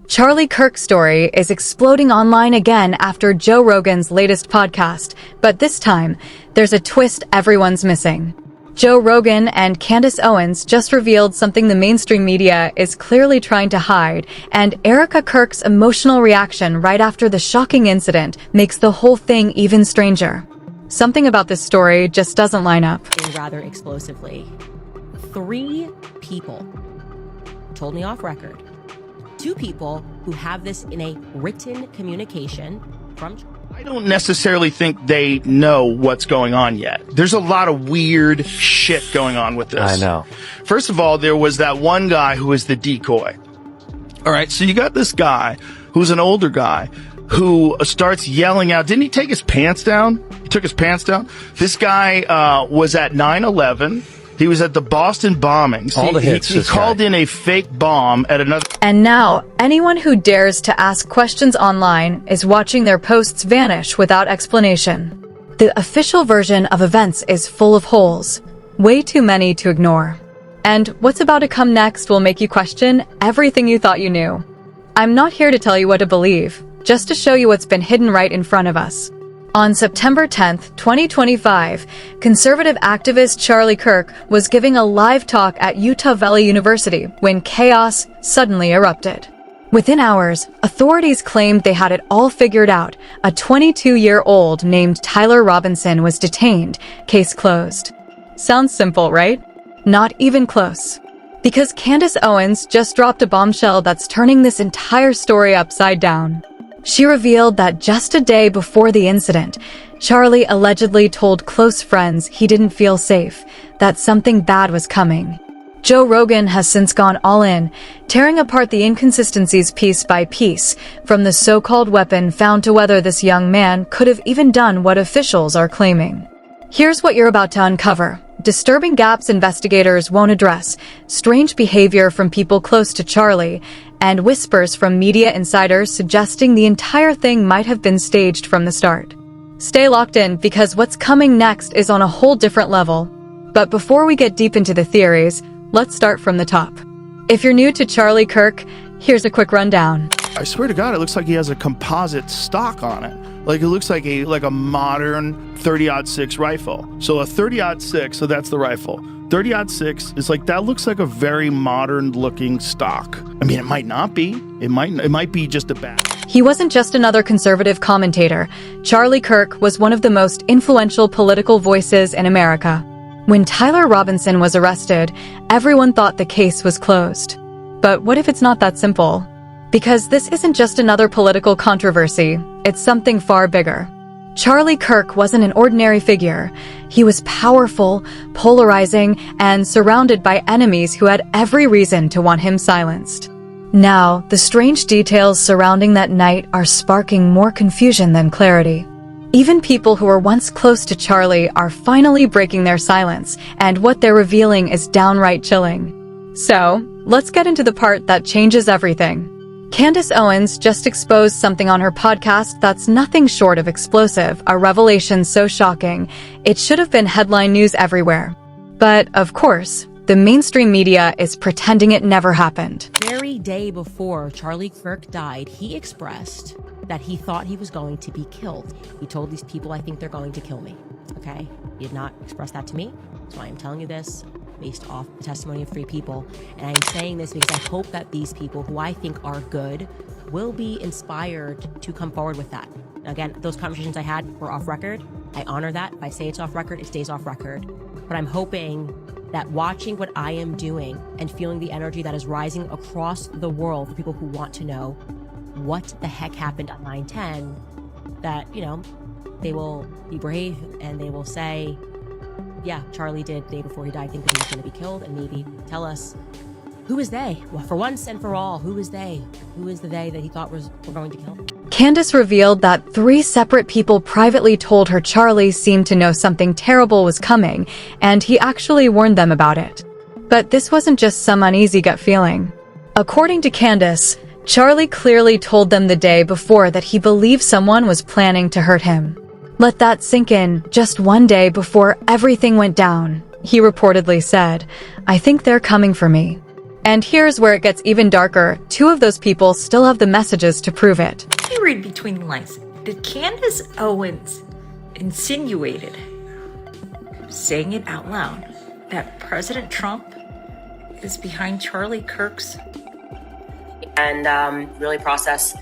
Charlie Kirk's story is exploding online again after Joe Rogan's latest podcast, but this time, there's a twist everyone's missing. Joe Rogan and Candace Owens just revealed something the mainstream media is clearly trying to hide, and Erica Kirk's emotional reaction right after the shocking incident makes the whole thing even stranger. Something about this story just doesn't line up. Rather explosively. 3 people told me off record. 2 people who have this in a written communication from... I don't necessarily think they know what's going on yet. There's a lot of weird shit going on with this. I know. First of all, there was that one guy who was the decoy. All right, so you got this guy who's an older guy who starts yelling out. Didn't he take his pants down? He took his pants down. This guy was at 9/11. He was at the Boston bombings. All the hits. He called in a fake bomb at another... And now, anyone who dares to ask questions online is watching their posts vanish without explanation. The official version of events is full of holes, way too many to ignore. And what's about to come next will make you question everything you thought you knew. I'm not here to tell you what to believe, just to show you what's been hidden right in front of us. On September 10th, 2025, conservative activist Charlie Kirk was giving a live talk at Utah Valley University when chaos suddenly erupted. Within hours, authorities claimed they had it all figured out. A 22-year-old named Tyler Robinson was detained, case closed. Sounds simple, right? Not even close. Because Candace Owens just dropped a bombshell that's turning this entire story upside down. She revealed that just a day before the incident, Charlie allegedly told close friends he didn't feel safe, that something bad was coming. Joe Rogan has since gone all in, tearing apart the inconsistencies piece by piece, from the so-called weapon found to whether this young man could have even done what officials are claiming. Here's what you're about to uncover. Disturbing gaps investigators won't address, strange behavior from people close to Charlie, and whispers from media insiders suggesting the entire thing might have been staged from the start. Stay locked in because what's coming next is on a whole different level. But before we get deep into the theories, let's start from the top. If you're new to Charlie Kirk, here's a quick rundown. I swear to God, it looks like he has a composite stock on it. Like it looks like a modern 30-06 rifle. So a 30-06, so that's the rifle. 30-06 is like, that looks like a very modern looking stock. I mean, it might not be. It might be just a bad. He wasn't just another conservative commentator. Charlie Kirk was one of the most influential political voices in America. When Tyler Robinson was arrested, everyone thought the case was closed. But what if it's not that simple? Because this isn't just another political controversy, it's something far bigger. Charlie Kirk wasn't an ordinary figure. He was powerful, polarizing, and surrounded by enemies who had every reason to want him silenced. Now, the strange details surrounding that night are sparking more confusion than clarity. Even people who were once close to Charlie are finally breaking their silence, and what they're revealing is downright chilling. So, let's get into the part that changes everything. Candace Owens just exposed something on her podcast that's nothing short of explosive, a revelation so shocking, it should have been headline news everywhere. But, of course, the mainstream media is pretending it never happened. Very day before Charlie Kirk died, he expressed that he thought he was going to be killed. He told these people, I think they're going to kill me. Okay? He did not express that to me, so I am telling you this based off the testimony of 3 people. And I'm saying this because I hope that these people, who I think are good, will be inspired to come forward with that. Again, those conversations I had were off record. I honor that. If I say it's off record, it stays off record. But I'm hoping that watching what I am doing and feeling the energy that is rising across the world for people who want to know what the heck happened on 9/10, that, they will be brave and they will say, yeah, Charlie did the day before he died think that he was going to be killed, and maybe tell us, who is they? Well, for once and for all, who is they? Who is the they that he thought were going to kill him? Candace revealed that 3 separate people privately told her Charlie seemed to know something terrible was coming, and he actually warned them about it. But this wasn't just some uneasy gut feeling. According to Candace, Charlie clearly told them the day before that he believed someone was planning to hurt him. Let that sink in. Just one day before everything went down, he reportedly said, I think they're coming for me. And here's where it gets even darker. Two of those people still have the messages to prove it. Let me read between the lines. Did Candace Owens insinuated, saying it out loud, that President Trump is behind Charlie Kirk's? And really process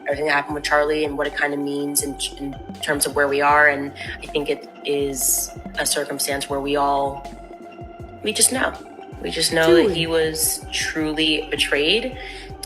everything that happened with Charlie and what it kind of means in terms of where we are. And I think it is a circumstance where we just know. We just know that he was truly betrayed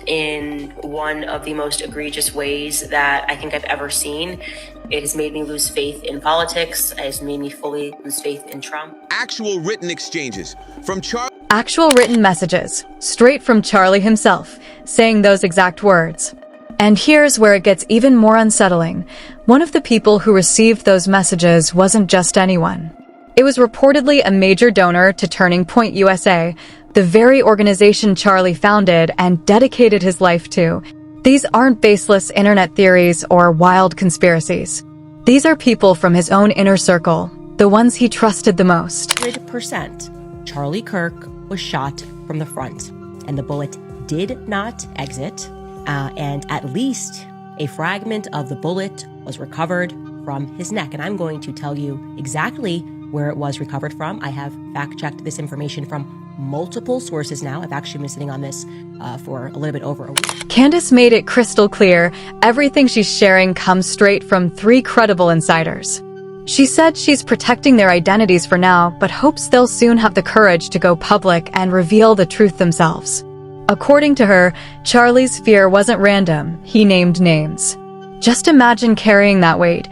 in one of the most egregious ways that I think I've ever seen. It has made me lose faith in politics. It has made me fully lose faith in Trump. Actual written exchanges from Charlie. Actual written messages, straight from Charlie himself, saying those exact words. And here's where it gets even more unsettling. One of the people who received those messages wasn't just anyone. It was reportedly a major donor to Turning Point USA, the very organization Charlie founded and dedicated his life to. These aren't baseless internet theories or wild conspiracies. These are people from his own inner circle, the ones he trusted the most. 100% Charlie Kirk was shot from the front, and the bullet did not exit, and at least a fragment of the bullet was recovered from his neck. And I'm going to tell you exactly where it was recovered from. I have fact-checked this information from multiple sources now. I've actually been sitting on this for a little bit over a week. Candace made it crystal clear everything she's sharing comes straight from 3 credible insiders. She said she's protecting their identities for now, but hopes they'll soon have the courage to go public and reveal the truth themselves. According to her, Charlie's fear wasn't random. He named names. Just imagine carrying that weight,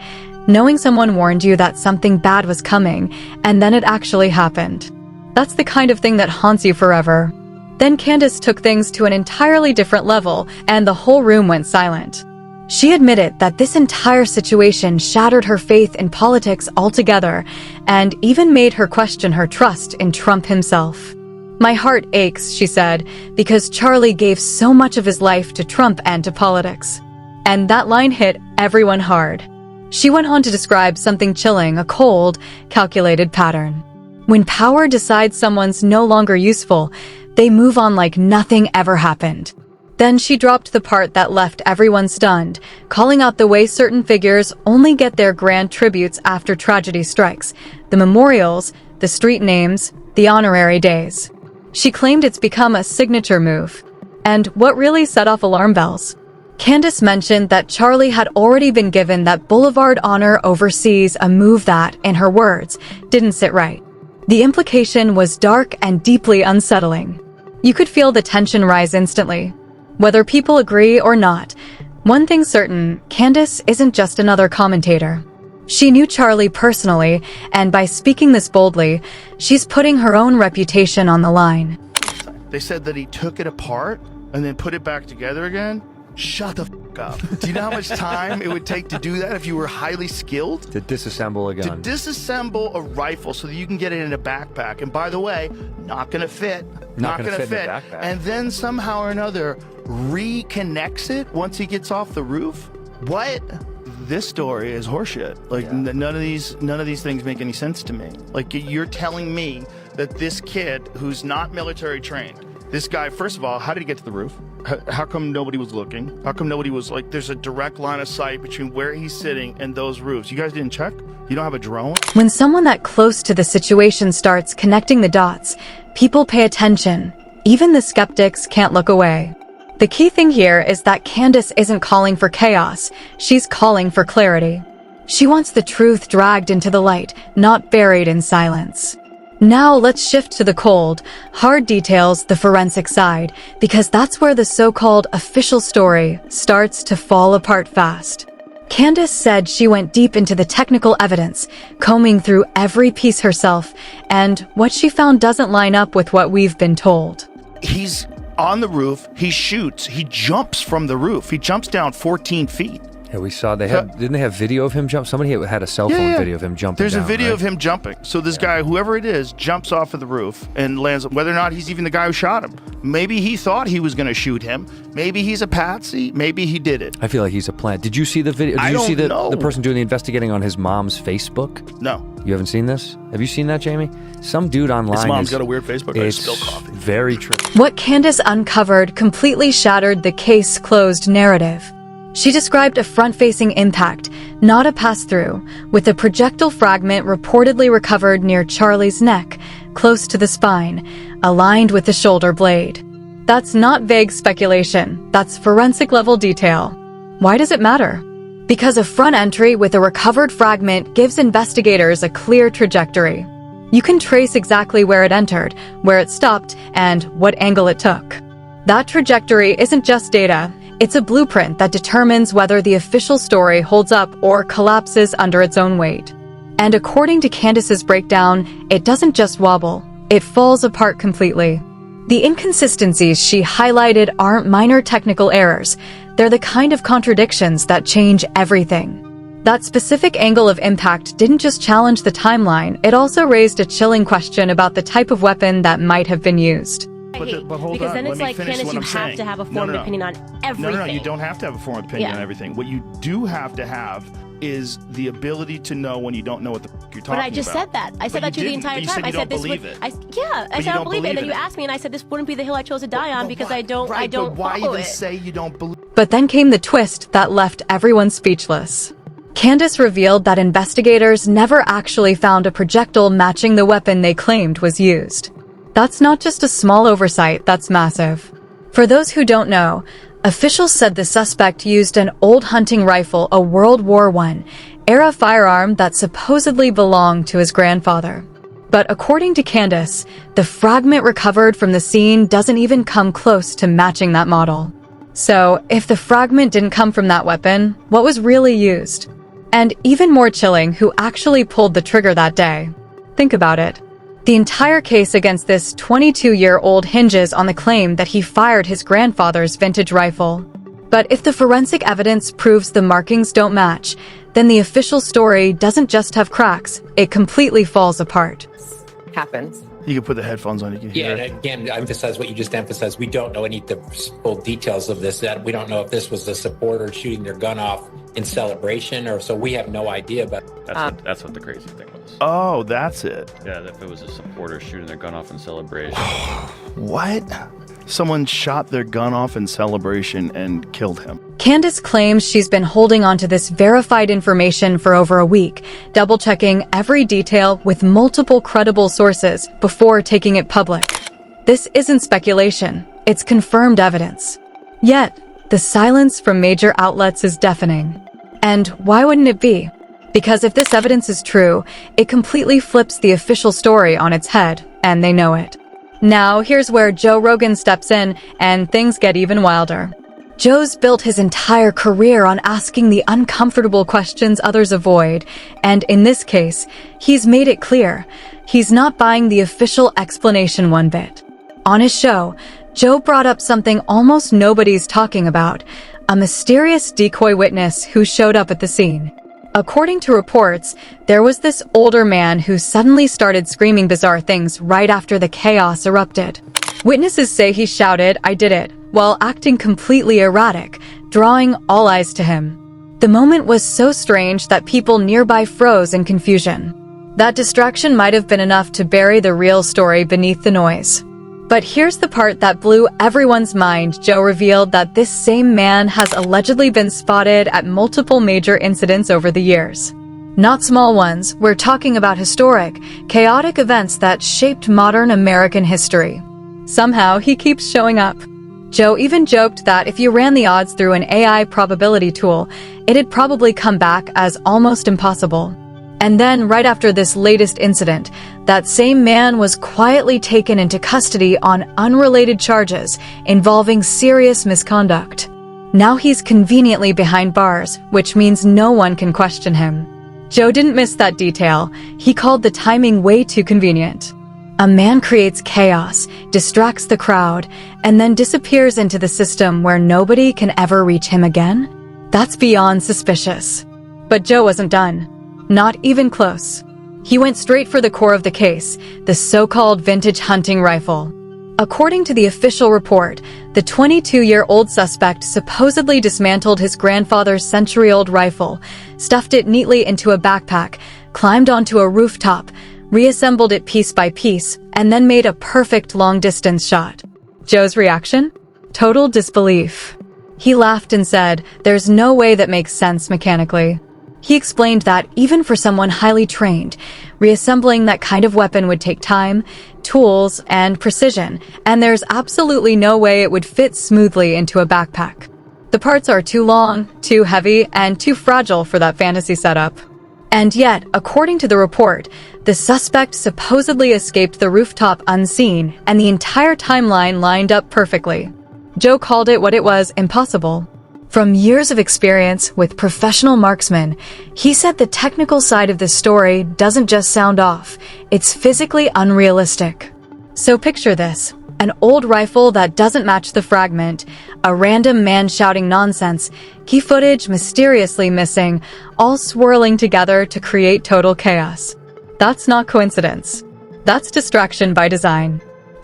knowing someone warned you that something bad was coming, and then it actually happened. That's the kind of thing that haunts you forever. Then Candace took things to an entirely different level, and the whole room went silent. She admitted that this entire situation shattered her faith in politics altogether, and even made her question her trust in Trump himself. "My heart aches," she said, "because Charlie gave so much of his life to Trump and to politics." And that line hit everyone hard. She went on to describe something chilling, a cold, calculated pattern. When power decides someone's no longer useful, they move on like nothing ever happened. Then she dropped the part that left everyone stunned, calling out the way certain figures only get their grand tributes after tragedy strikes, the memorials, the street names, the honorary days. She claimed it's become a signature move. And what really set off alarm bells? Candace mentioned that Charlie had already been given that boulevard honor overseas, a move that, in her words, didn't sit right. The implication was dark and deeply unsettling. You could feel the tension rise instantly. Whether people agree or not, one thing's certain, Candace isn't just another commentator. She knew Charlie personally, and by speaking this boldly, she's putting her own reputation on the line. They said that he took it apart and then put it back together again. Shut the f up. Do you know how much time it would take to do that if you were highly skilled? To disassemble a gun. To disassemble a rifle so that you can get it in a backpack. And by the way, not gonna fit. Not gonna fit in a backpack. And then somehow or another reconnects it once he gets off the roof? What? This story is horseshit. Like, Yeah. none of these things make any sense to me. Like, you're telling me that this kid who's not military trained, this guy, first of all, how did he get to the roof? How come nobody was looking? How come nobody was like, there's a direct line of sight between where he's sitting and those roofs? You guys didn't check? You don't have a drone? When someone that close to the situation starts connecting the dots, people pay attention. Even the skeptics can't look away. The key thing here is that Candace isn't calling for chaos. She's calling for clarity. She wants the truth dragged into the light, not buried in silence. Now let's shift to the cold, hard details, the forensic side, because that's where the so-called official story starts to fall apart fast. Candace said she went deep into the technical evidence, combing through every piece herself, and what she found doesn't line up with what we've been told. He's on the roof, he shoots, he jumps from the roof, he jumps down 14 feet. Yeah, we saw didn't they have video of him jump? Somebody had a cell phone video of him jumping. There's down, a video right? of him jumping. So this guy, whoever it is, jumps off of the roof and lands. Whether or not he's even the guy who shot him, maybe he thought he was going to shoot him. Maybe he's a patsy. Maybe he did it. I feel like he's a plant. Did you see the video? Did you see the person doing the investigating on his mom's Facebook? No. You haven't seen this? Have you seen that, Jamie? Some dude online. His mom's got a weird Facebook. I It's spill coffee. very true. What Candace uncovered completely shattered the case closed narrative. She described a front-facing impact, not a pass-through, with a projectile fragment reportedly recovered near Charlie's neck, close to the spine, aligned with the shoulder blade. That's not vague speculation, that's forensic-level detail. Why does it matter? Because a front entry with a recovered fragment gives investigators a clear trajectory. You can trace exactly where it entered, where it stopped, and what angle it took. That trajectory isn't just data. It's a blueprint that determines whether the official story holds up or collapses under its own weight. And according to Candace's breakdown, it doesn't just wobble, it falls apart completely. The inconsistencies she highlighted aren't minor technical errors, they're the kind of contradictions that change everything. That specific angle of impact didn't just challenge the timeline, it also raised a chilling question about the type of weapon that might have been used. But hold because on, then it's like, finish Candace, what you I'm have saying. to have a formed opinion on everything. No, you don't have to have a formed opinion on everything. What you do have to have is the ability to know when you don't know what the you're talking about. But I just said that. I said that to you the entire time. I said this believe it. I said I don't believe it. And then you asked me, and I said this wouldn't be the hill I chose to die on because I don't. Right, I don't but why follow even it. say you don't believe? But then came the twist that left everyone speechless. Candace revealed that investigators never actually found a projectile matching the weapon they claimed was used. That's not just a small oversight, that's massive. For those who don't know, officials said the suspect used an old hunting rifle, a World War I-era firearm that supposedly belonged to his grandfather. But according to Candace, the fragment recovered from the scene doesn't even come close to matching that model. So, if the fragment didn't come from that weapon, what was really used? And even more chilling, who actually pulled the trigger that day? Think about it. The entire case against this 22-year-old hinges on the claim that he fired his grandfather's vintage rifle. But if the forensic evidence proves the markings don't match, then the official story doesn't just have cracks, it completely falls apart. Happens. You can put the headphones on, you can hear Yeah, and again, emphasize what you just emphasized. We don't know any of the full details of this. That we don't know if this was a supporter shooting their gun off in celebration, or so we have no idea. But that's what the crazy thing was. Oh, that's it. Yeah, if it was a supporter shooting their gun off in celebration. What? Someone shot their gun off in celebration and killed him. Candace claims she's been holding onto this verified information for over a week, double-checking every detail with multiple credible sources before taking it public. This isn't speculation, it's confirmed evidence. Yet, the silence from major outlets is deafening. And why wouldn't it be? Because if this evidence is true, it completely flips the official story on its head, and they know it. Now, here's where Joe Rogan steps in, and things get even wilder. Joe's built his entire career on asking the uncomfortable questions others avoid, and in this case, he's made it clear, he's not buying the official explanation one bit. On his show, Joe brought up something almost nobody's talking about, a mysterious decoy witness who showed up at the scene. According to reports, there was this older man who suddenly started screaming bizarre things right after the chaos erupted. Witnesses say he shouted, "I did it," while acting completely erratic, drawing all eyes to him. The moment was so strange that people nearby froze in confusion. That distraction might have been enough to bury the real story beneath the noise. But here's the part that blew everyone's mind. Joe revealed that this same man has allegedly been spotted at multiple major incidents over the years. Not small ones, we're talking about historic, chaotic events that shaped modern American history. Somehow, he keeps showing up. Joe even joked that if you ran the odds through an AI probability tool, it'd probably come back as almost impossible. And then, right after this latest incident, that same man was quietly taken into custody on unrelated charges involving serious misconduct. Now he's conveniently behind bars, which means no one can question him. Joe didn't miss that detail. He called the timing way too convenient. A man creates chaos, distracts the crowd, and then disappears into the system where nobody can ever reach him again? That's beyond suspicious. But Joe wasn't done. Not even close. He went straight for the core of the case, the so-called vintage hunting rifle. According to the official report, the 22-year-old suspect supposedly dismantled his grandfather's century-old rifle, stuffed it neatly into a backpack, climbed onto a rooftop, reassembled it piece by piece, and then made a perfect long-distance shot. Joe's reaction? Total disbelief. He laughed and said, "There's no way that makes sense mechanically." He explained that even for someone highly trained, reassembling that kind of weapon would take time, tools, and precision, and there's absolutely no way it would fit smoothly into a backpack. The parts are too long, too heavy, and too fragile for that fantasy setup. And yet, according to the report, the suspect supposedly escaped the rooftop unseen, and the entire timeline lined up perfectly. Joe called it what it was: impossible. From years of experience with professional marksmen, he said the technical side of this story doesn't just sound off, it's physically unrealistic. So picture this: an old rifle that doesn't match the fragment, a random man shouting nonsense, key footage mysteriously missing, all swirling together to create total chaos. That's not coincidence. That's distraction by design.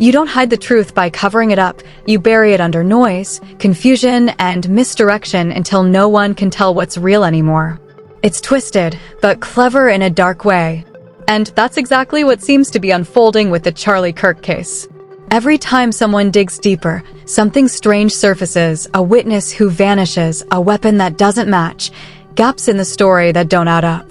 You don't hide the truth by covering it up, you bury it under noise, confusion, and misdirection until no one can tell what's real anymore. It's twisted, but clever in a dark way. And that's exactly what seems to be unfolding with the Charlie Kirk case. Every time someone digs deeper, something strange surfaces: a witness who vanishes, a weapon that doesn't match, gaps in the story that don't add up.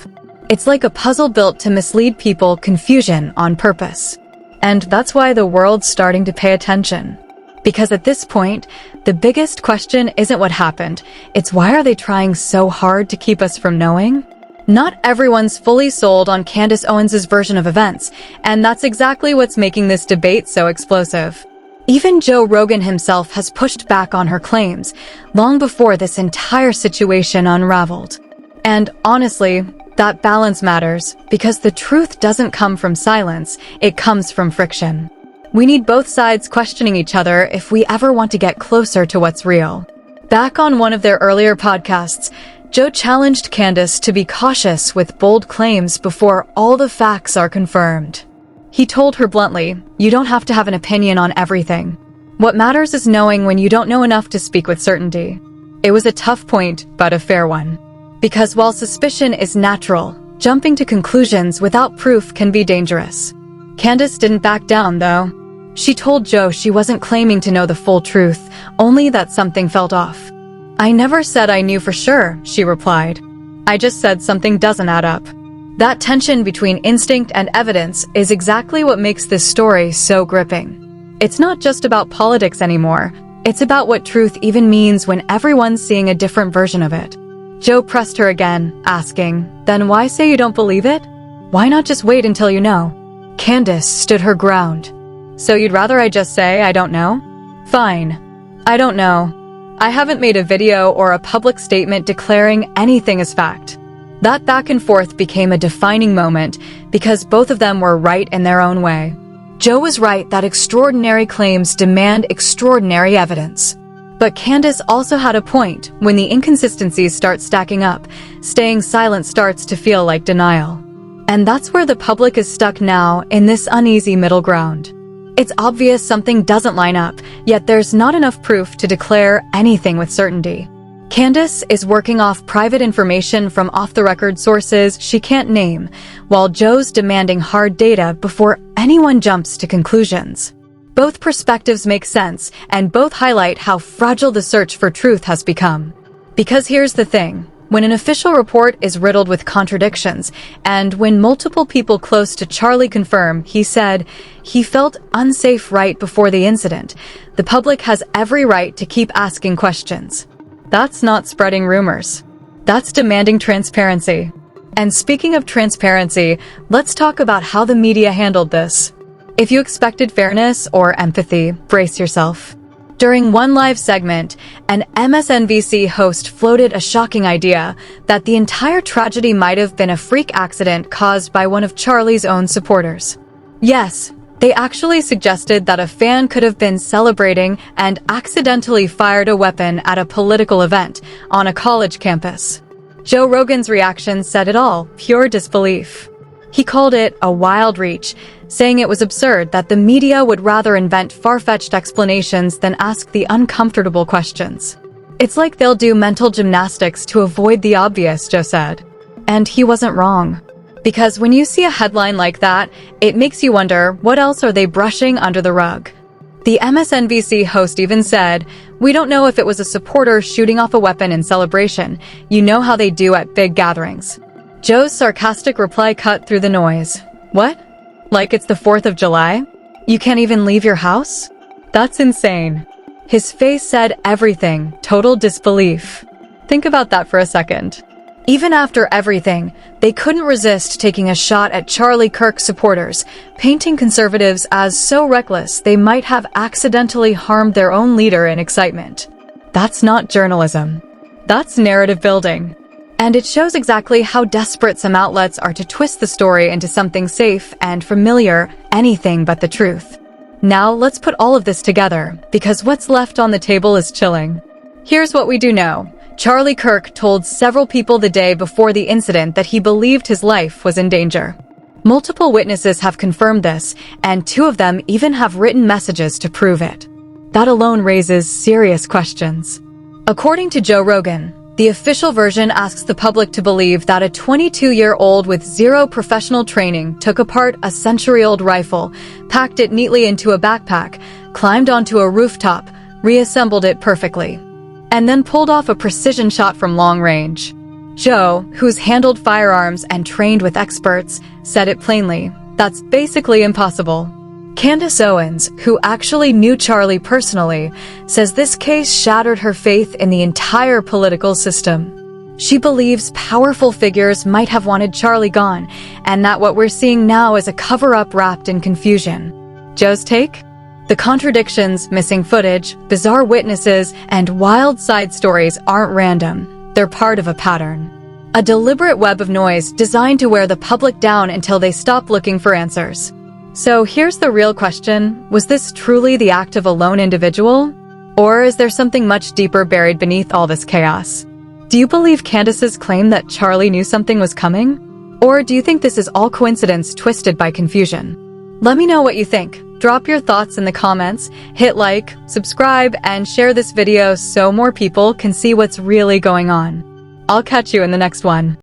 It's like a puzzle built to mislead people, confusion on purpose. And that's why the world's starting to pay attention. Because at this point, the biggest question isn't what happened, it's why are they trying so hard to keep us from knowing? Not everyone's fully sold on Candace Owens' version of events, and that's exactly what's making this debate so explosive. Even Joe Rogan himself has pushed back on her claims, long before this entire situation unraveled. And honestly, that balance matters, because the truth doesn't come from silence, it comes from friction. We need both sides questioning each other if we ever want to get closer to what's real. Back on one of their earlier podcasts, Joe challenged Candace to be cautious with bold claims before all the facts are confirmed. He told her bluntly, "You don't have to have an opinion on everything. What matters is knowing when you don't know enough to speak with certainty." It was a tough point, but a fair one. Because while suspicion is natural, jumping to conclusions without proof can be dangerous. Candace didn't back down, though. She told Joe she wasn't claiming to know the full truth, only that something felt off. "I never said I knew for sure," she replied. "I just said something doesn't add up." That tension between instinct and evidence is exactly what makes this story so gripping. It's not just about politics anymore. It's about what truth even means when everyone's seeing a different version of it. Joe pressed her again, asking, "Then why say you don't believe it? Why not just wait until you know?" Candace stood her ground. "So you'd rather I just say I don't know? Fine. I don't know. I haven't made a video or a public statement declaring anything as fact." That back and forth became a defining moment because both of them were right in their own way. Joe was right that extraordinary claims demand extraordinary evidence. But Candace also had a point: when the inconsistencies start stacking up, staying silent starts to feel like denial. And that's where the public is stuck now, in this uneasy middle ground. It's obvious something doesn't line up, yet there's not enough proof to declare anything with certainty. Candace is working off private information from off-the-record sources she can't name, while Joe's demanding hard data before anyone jumps to conclusions. Both perspectives make sense, and both highlight how fragile the search for truth has become. Because here's the thing: when an official report is riddled with contradictions, and when multiple people close to Charlie confirm he said he felt unsafe right before the incident, the public has every right to keep asking questions. That's not spreading rumors. That's demanding transparency. And speaking of transparency, let's talk about how the media handled this. If you expected fairness or empathy, brace yourself. During one live segment, an MSNBC host floated a shocking idea that the entire tragedy might have been a freak accident caused by one of Charlie's own supporters. Yes, They actually suggested that a fan could have been celebrating and accidentally fired a weapon at a political event on a college campus. Joe Rogan's reaction said it all, pure disbelief. He called it a wild reach, saying it was absurd that the media would rather invent far-fetched explanations than ask the uncomfortable questions. It's like they'll do mental gymnastics to avoid the obvious, Joe said. And he wasn't wrong. Because when you see a headline like that, it makes you wonder, what else are they brushing under the rug? The MSNBC host even said, "We don't know if it was a supporter shooting off a weapon in celebration. You know how they do at big gatherings." Joe's sarcastic reply cut through the noise. What? Like it's the 4th of July? You can't even leave your house? That's insane. His face said everything, total disbelief. Think about that for a second. Even after everything, they couldn't resist taking a shot at Charlie Kirk supporters, painting conservatives as so reckless they might have accidentally harmed their own leader in excitement. That's not journalism. That's narrative building. And it shows exactly how desperate some outlets are to twist the story into something safe and familiar, anything but the truth. Now let's put all of this together, because what's left on the table is chilling. Here's what we do know. Charlie Kirk told several people the day before the incident that he believed his life was in danger. Multiple witnesses have confirmed this, and 2 of them even have written messages to prove it. That alone raises serious questions. According to Joe Rogan, the official version asks the public to believe that a 22-year-old with 0 professional training took apart a century-old rifle, packed it neatly into a backpack, climbed onto a rooftop, reassembled it perfectly, and then pulled off a precision shot from long range. Joe, who's handled firearms and trained with experts, said it plainly. That's basically impossible. Candace Owens, who actually knew Charlie personally, says this case shattered her faith in the entire political system. She believes powerful figures might have wanted Charlie gone, and that what we're seeing now is a cover-up wrapped in confusion. Joe's take? The contradictions, missing footage, bizarre witnesses, and wild side stories aren't random. They're part of a pattern. A deliberate web of noise designed to wear the public down until they stop looking for answers. So here's the real question. Was this truly the act of a lone individual? Or is there something much deeper buried beneath all this chaos? Do you believe Candace's claim that Charlie knew something was coming? Or do you think this is all coincidence twisted by confusion? Let me know what you think. Drop your thoughts in the comments, hit like, subscribe, and share this video so more people can see what's really going on. I'll catch you in the next one.